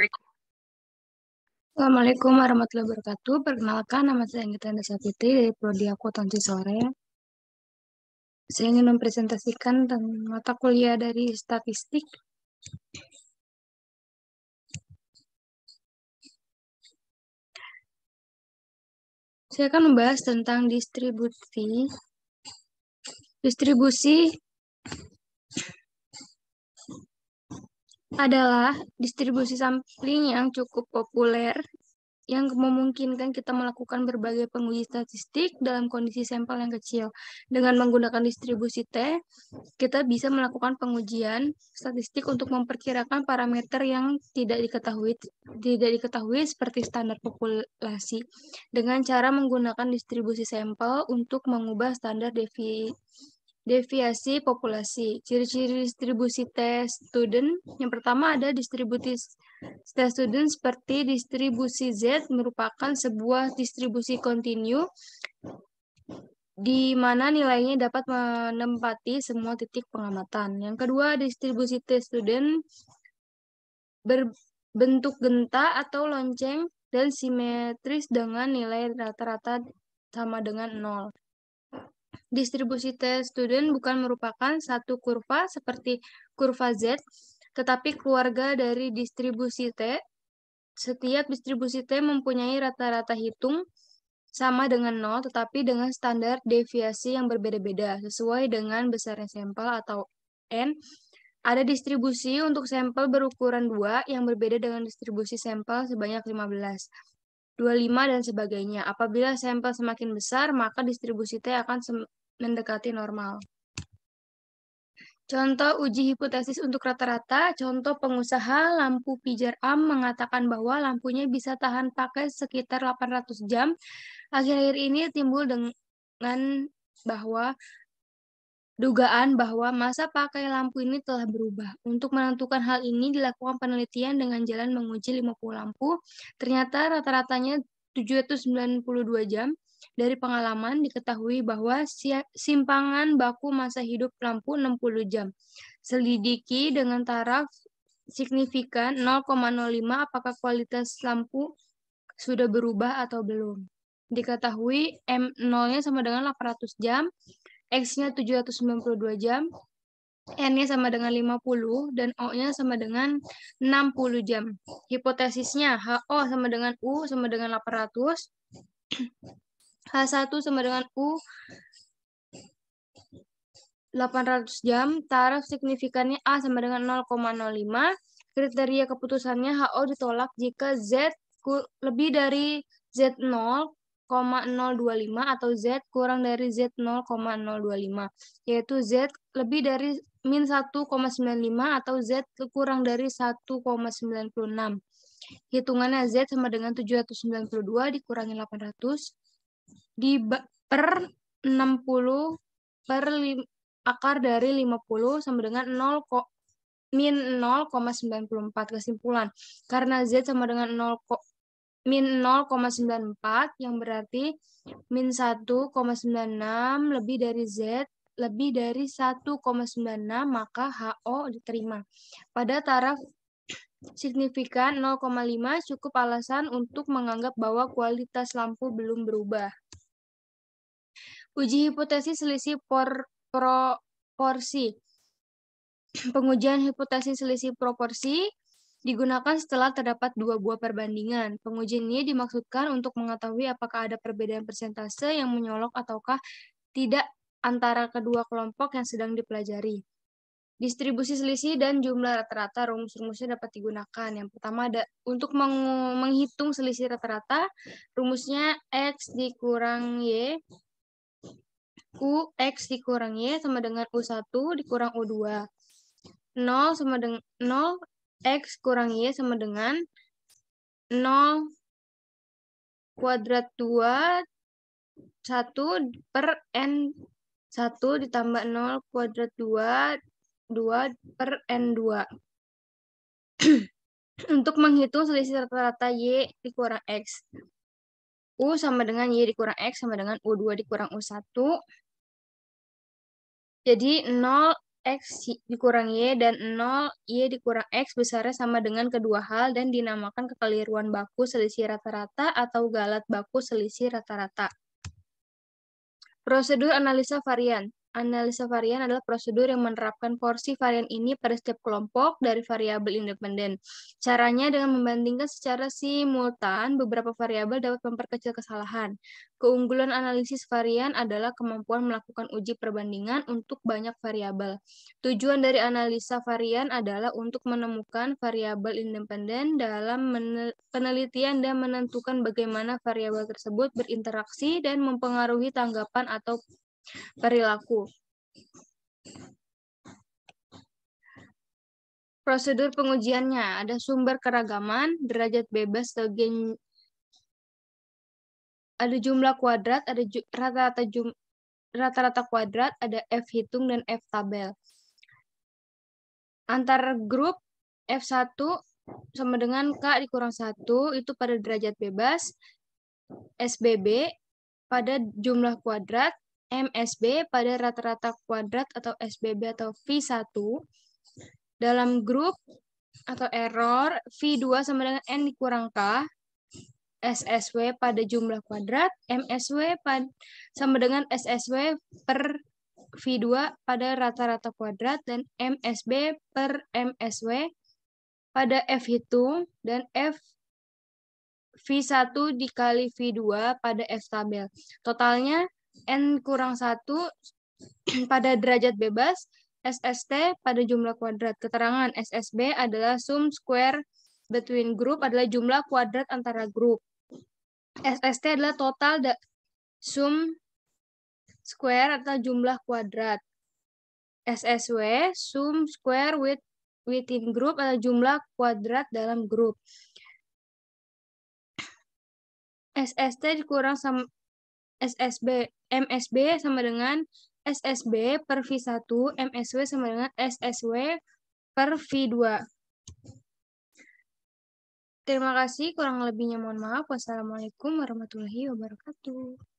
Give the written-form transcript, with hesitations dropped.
Assalamualaikum warahmatullahi wabarakatuh. Perkenalkan, nama saya Anggita Andasapitri dari Prodi Akuntansi Sore. Saya ingin mempresentasikan tentang mata kuliah dari statistik. Saya akan membahas tentang distribusi. Distribusi adalah distribusi sampling yang cukup populer yang memungkinkan kita melakukan berbagai penguji statistik dalam kondisi sampel yang kecil. Dengan menggunakan distribusi T, kita bisa melakukan pengujian statistik untuk memperkirakan parameter yang tidak diketahui seperti standar populasi dengan cara menggunakan distribusi sampel untuk mengubah standar deviasi populasi. Ciri-ciri distribusi T-student yang pertama ada distribusi T-student seperti distribusi Z merupakan sebuah distribusi kontinu di mana nilainya dapat menempati semua titik pengamatan. Yang kedua, distribusi T-student berbentuk genta atau lonceng dan simetris dengan nilai rata-rata sama dengan 0. Distribusi T-student bukan merupakan satu kurva seperti kurva Z, tetapi keluarga dari distribusi T. Setiap distribusi T mempunyai rata-rata hitung sama dengan 0, tetapi dengan standar deviasi yang berbeda-beda, sesuai dengan besarnya sampel atau N. Ada distribusi untuk sampel berukuran 2 yang berbeda dengan distribusi sampel sebanyak 15, 25, dan sebagainya. Apabila sampel semakin besar, maka distribusi T akan mendekati normal. Contoh uji hipotesis untuk rata-rata, contoh pengusaha lampu pijar AM mengatakan bahwa lampunya bisa tahan pakai sekitar 800 jam. Akhir-akhir ini timbul dengan dugaan bahwa masa pakai lampu ini telah berubah. Untuk menentukan hal ini dilakukan penelitian dengan jalan menguji 50 lampu. Ternyata rata-ratanya 792 jam. Dari pengalaman diketahui bahwa simpangan baku masa hidup lampu 60 jam. Selidiki dengan taraf signifikan 0,05 apakah kualitas lampu sudah berubah atau belum. Diketahui M0-nya sama dengan 800 jam, X-nya 792 jam, N-nya sama dengan 50, dan O-nya sama dengan 60 jam. Hipotesisnya, HO sama dengan U sama dengan 800, H1 sama dengan U 800 jam, taraf signifikannya A sama dengan 0,05, kriteria keputusannya HO ditolak jika Z lebih dari Z0,025 atau Z kurang dari Z0,025, yaitu Z lebih dari min 1,95 atau Z kurang dari 1,96. Hitungannya Z sama dengan 792 dikurangi 800 per 60 per akar dari 50 sama dengan min 0,94. Kesimpulan, karena Z sama dengan min 0,94 yang berarti min 1,96 lebih dari Z lebih dari 1,96, maka HO diterima. Pada taraf signifikan 0,5 cukup alasan untuk menganggap bahwa kualitas lampu belum berubah. Uji hipotesis selisih proporsi. Pengujian hipotesis selisih proporsi digunakan setelah terdapat dua buah perbandingan. Pengujian ini dimaksudkan untuk mengetahui apakah ada perbedaan persentase yang menyolok ataukah tidak antara kedua kelompok yang sedang dipelajari. Distribusi selisih dan jumlah rata-rata, rumus-rumusnya dapat digunakan. Yang pertama ada untuk menghitung selisih rata-rata, rumusnya X dikurang Y, U X dikurang Y sama dengan U1 dikurang U2. 0 sama dengan 0, X kurang Y sama dengan 0 kuadrat 2, 1 per N 1 ditambah 0 kuadrat 2, 2 per N2. Untuk menghitung selisih rata-rata Y dikurang X. U sama dengan Y dikurang X sama dengan U2 dikurang U1. Jadi 0 X dikurang Y dan 0 Y dikurang X besarnya sama dengan kedua hal dan dinamakan kekeliruan baku selisih rata-rata atau galat baku selisih rata-rata. Prosedur analisa varian. Analisa varian adalah prosedur yang menerapkan porsi varian ini pada setiap kelompok dari variabel independen. Caranya dengan membandingkan secara simultan beberapa variabel dapat memperkecil kesalahan. Keunggulan analisis varian adalah kemampuan melakukan uji perbandingan untuk banyak variabel. Tujuan dari analisa varian adalah untuk menemukan variabel independen dalam penelitian dan menentukan bagaimana variabel tersebut berinteraksi dan mempengaruhi tanggapan atau perilaku. Prosedur pengujiannya ada sumber keragaman, derajat bebas atau ada jumlah kuadrat, ada rata-rata kuadrat, ada F hitung dan F tabel. Antar grup F1 sama dengan K dikurang 1 itu pada derajat bebas, SBB pada jumlah kuadrat, MSB pada rata-rata kuadrat atau SBB atau V1. Dalam grup atau error, V2 sama dengan N dikurang K, SSW pada jumlah kuadrat, MSW sama dengan SSW per V2 pada rata-rata kuadrat, dan MSB per MSW pada F hitung, dan F V1 dikali V2 pada F tabel. Totalnya N kurang 1 pada derajat bebas, SST pada jumlah kuadrat. Keterangan SSB adalah sum square between group adalah jumlah kuadrat antara grup. SST adalah total sum square atau jumlah kuadrat. SSW sum square within group adalah jumlah kuadrat dalam grup. SST dikurang sama SSB, MSB sama dengan SSB per V1, MSW sama dengan SSW per V2. Terima kasih, kurang lebihnya mohon maaf. Wassalamualaikum warahmatullahi wabarakatuh.